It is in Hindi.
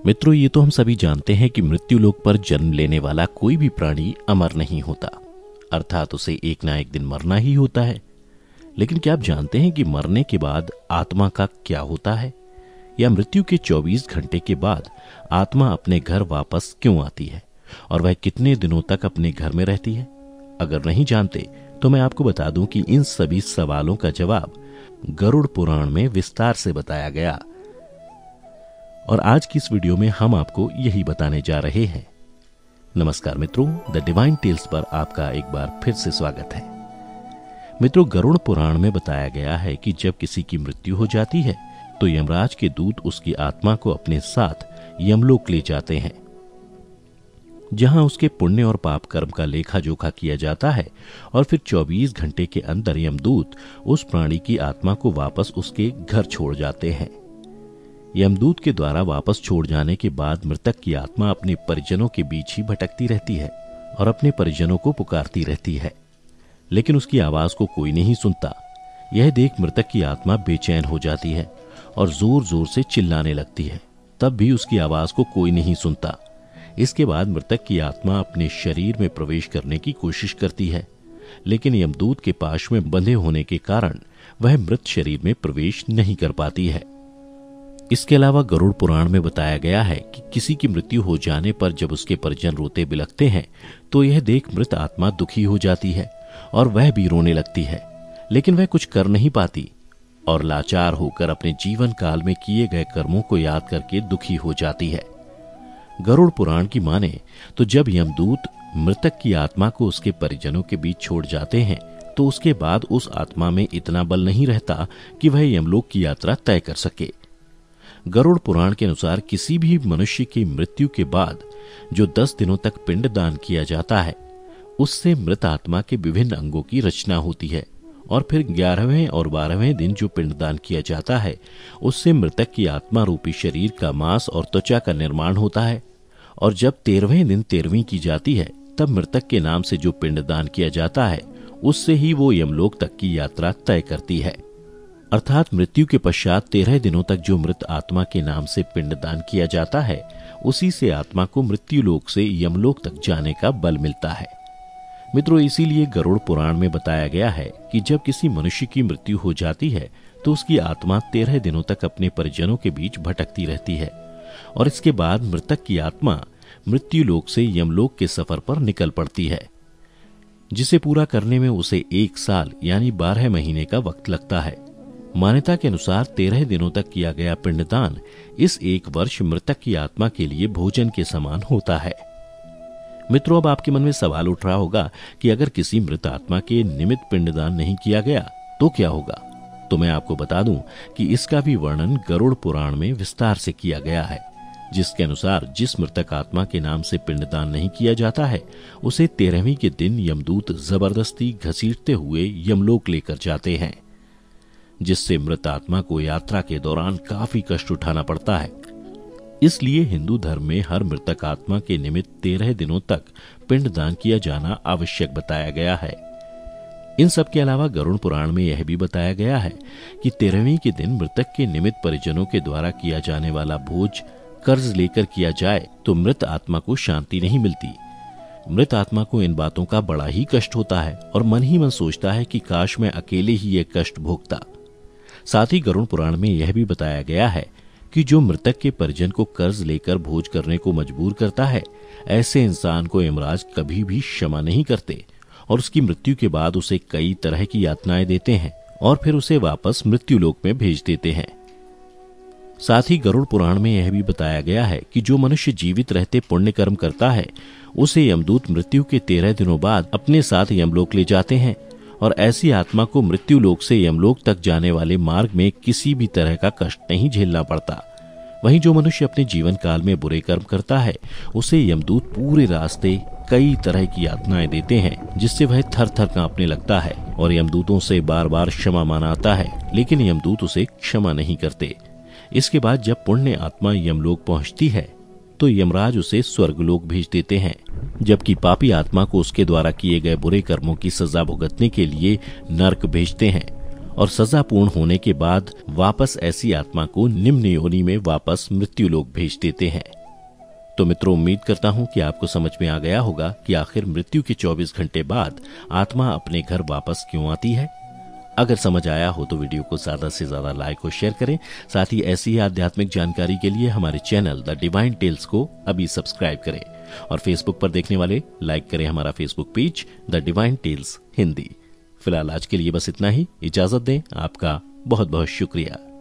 मित्रों, ये तो हम सभी जानते हैं कि मृत्यु लोक पर जन्म लेने वाला कोई भी प्राणी अमर नहीं होता, अर्थात उसे एक ना एक दिन मरना ही होता है। लेकिन क्या आप जानते हैं कि मरने के बाद आत्मा का क्या होता है, या मृत्यु के 24 घंटे के बाद आत्मा अपने घर वापस क्यों आती है और वह कितने दिनों तक अपने घर में रहती है? अगर नहीं जानते तो मैं आपको बता दूं कि इन सभी सवालों का जवाब गरुड़ पुराण में विस्तार से बताया गया, और आज की इस वीडियो में हम आपको यही बताने जा रहे हैं। नमस्कार मित्रों, द डिवाइन टेल्स पर आपका एक बार फिर से स्वागत है। मित्रों, गरुड़ पुराण में बताया गया है कि जब किसी की मृत्यु हो जाती है तो यमराज के दूत उसकी आत्मा को अपने साथ यमलोक ले जाते हैं, जहां उसके पुण्य और पाप कर्म का लेखा जोखा किया जाता है, और फिर 24 घंटे के अंदर यमदूत उस प्राणी की आत्मा को वापस उसके घर छोड़ जाते हैं। यमदूत के द्वारा वापस छोड़ जाने के बाद मृतक की आत्मा अपने परिजनों के बीच ही भटकती रहती है और अपने परिजनों को पुकारती रहती है, लेकिन उसकी आवाज को कोई नहीं सुनता। यह देख मृतक की आत्मा बेचैन हो जाती है और जोर जोर से चिल्लाने लगती है, तब भी उसकी आवाज को कोई नहीं सुनता। इसके बाद मृतक की आत्मा अपने शरीर में प्रवेश करने की कोशिश करती है, लेकिन यमदूत के पाश में बंधे होने के कारण वह मृत शरीर में प्रवेश नहीं कर पाती है। इसके अलावा गरुड़ पुराण में बताया गया है कि किसी की मृत्यु हो जाने पर जब उसके परिजन रोते बिलखते हैं तो यह देख मृत आत्मा दुखी हो जाती है और वह भी रोने लगती है, लेकिन वह कुछ कर नहीं पाती और लाचार होकर अपने जीवन काल में किए गए कर्मों को याद करके दुखी हो जाती है। गरुड़ पुराण की माने तो जब यमदूत मृतक की आत्मा को उसके परिजनों के बीच छोड़ जाते हैं तो उसके बाद उस आत्मा में इतना बल नहीं रहता कि वह यमलोक की यात्रा तय कर सके। गरुड़ पुराण के अनुसार किसी भी मनुष्य की मृत्यु के बाद जो 10 दिनों तक पिंडदान किया जाता है, उससे मृत आत्मा के विभिन्न अंगों की रचना होती है, और फिर 11वें और 12वें दिन जो पिंडदान किया जाता है उससे मृतक की आत्मा रूपी शरीर का मांस और त्वचा का निर्माण होता है, और जब 13वें दिन 13वीं की जाती है तब मृतक के नाम से जो पिंडदान किया जाता है उससे ही वो यमलोक तक की यात्रा तय करती है। अर्थात मृत्यु के पश्चात 13 दिनों तक जो मृत आत्मा के नाम से पिंडदान किया जाता है उसी से आत्मा को मृत्यु लोक से यमलोक तक जाने का बल मिलता है। मित्रों, इसीलिए गरुड़ पुराण में बताया गया है कि जब किसी मनुष्य की मृत्यु हो जाती है तो उसकी आत्मा 13 दिनों तक अपने परिजनों के बीच भटकती रहती है, और इसके बाद मृतक की आत्मा मृत्यु लोक से यमलोक के सफर पर निकल पड़ती है, जिसे पूरा करने में उसे 1 साल यानी 12 महीने का वक्त लगता है। मान्यता के अनुसार 13 दिनों तक किया गया पिंडदान इस 1 वर्ष मृतक की आत्मा के लिए भोजन के समान होता है। मित्रों, अब आपके मन में सवाल उठ रहा होगा कि अगर किसी मृत आत्मा के निमित्त पिंडदान नहीं किया गया तो क्या होगा? तो मैं आपको बता दूं कि इसका भी वर्णन गरुड़ पुराण में विस्तार से किया गया है, जिसके अनुसार जिस मृतक आत्मा के नाम से पिंडदान नहीं किया जाता है उसे 13वीं के दिन यमदूत जबरदस्ती घसीटते हुए यमलोक लेकर जाते हैं, जिससे मृत आत्मा को यात्रा के दौरान काफी कष्ट उठाना पड़ता है। इसलिए हिंदू धर्म में हर मृतक आत्मा के निमित्त 13 दिनों तक पिंडदान किया जाना आवश्यक बताया गया है। इन सब के अलावा गरुड़ पुराण में यह भी बताया गया है कि 13वीं के दिन मृतक के निमित्त परिजनों के द्वारा किया जाने वाला भोज कर्ज लेकर किया जाए तो मृत आत्मा को शांति नहीं मिलती। मृत आत्मा को इन बातों का बड़ा ही कष्ट होता है और मन ही मन सोचता है कि काश मैं अकेले ही ये कष्ट भोगता। साथ ही गरुड़ पुराण में यह भी बताया गया है कि जो मृतक के परिजन को कर्ज लेकर भोज करने को मजबूर करता है, ऐसे इंसान को यमराज कभी भी क्षमा नहीं करते और उसकी मृत्यु के बाद उसे कई तरह की यातनाएं देते हैं और फिर उसे वापस मृत्यु लोक में भेज देते हैं। साथ ही गरुड़ पुराण में यह भी बताया गया है कि जो मनुष्य जीवित रहते पुण्य कर्म करता है उसे यमदूत मृत्यु के 13 दिनों बाद अपने साथ यमलोक ले जाते हैं, और ऐसी आत्मा को मृत्यु लोक से यमलोक तक जाने वाले मार्ग में किसी भी तरह का कष्ट नहीं झेलना पड़ता। वहीं जो मनुष्य अपने जीवन काल में बुरे कर्म करता है उसे यमदूत पूरे रास्ते कई तरह की यातनाएं देते हैं, जिससे वह थर थर कांपने लगता है और यमदूतों से बार बार क्षमा मांगता है, लेकिन यमदूत उसे क्षमा नहीं करते। इसके बाद जब पुण्य आत्मा यमलोक पहुंचती है तो यमराज उसे स्वर्गलोक भेज देते हैं, जबकि पापी आत्मा को उसके द्वारा किए गए बुरे कर्मों की सजा भुगतने के लिए नरक भेजते हैं, और सजा पूर्ण होने के बाद वापस ऐसी आत्मा को निम्न योनि में वापस मृत्युलोक भेज देते हैं। तो मित्रों, उम्मीद करता हूं कि आपको समझ में आ गया होगा कि आखिर मृत्यु के 24 घंटे बाद आत्मा अपने घर वापस क्यों आती है। अगर समझ आया हो तो वीडियो को ज्यादा से ज्यादा लाइक और शेयर करें। साथ ही ऐसी ही आध्यात्मिक जानकारी के लिए हमारे चैनल द डिवाइन टेल्स को अभी सब्सक्राइब करें और फेसबुक पर देखने वाले लाइक करें हमारा Facebook page the divine tales Hindi. फिलहाल आज के लिए बस इतना ही। इजाजत दें। आपका बहुत बहुत शुक्रिया।